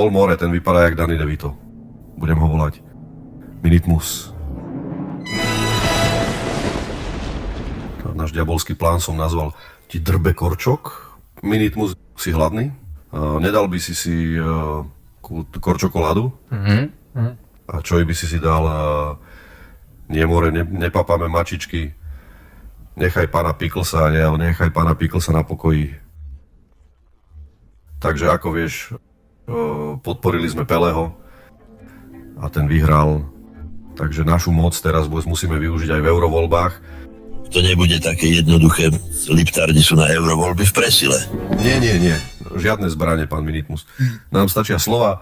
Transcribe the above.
Sol More, ten vypadá jak Danny DeVito. Budem ho volať Minitmus. Náš diabolský plán som nazval Ti drbe korčok. Minitmus, si hladný? Nedal by si korčokoládu? A čo by si dal? Nie more, nepapáme mačičky. Nechaj pána Picklesa, nechaj pána Picklesa na pokoji. Takže ako vieš, podporili sme Peleho a ten vyhral. Takže našu moc teraz musíme využiť aj v eurovoľbách. To nebude také jednoduché. Liptardi sú na eurovoľby v presile. Nie. Žiadne zbrane, pán Minitmus. Nám stačia slova.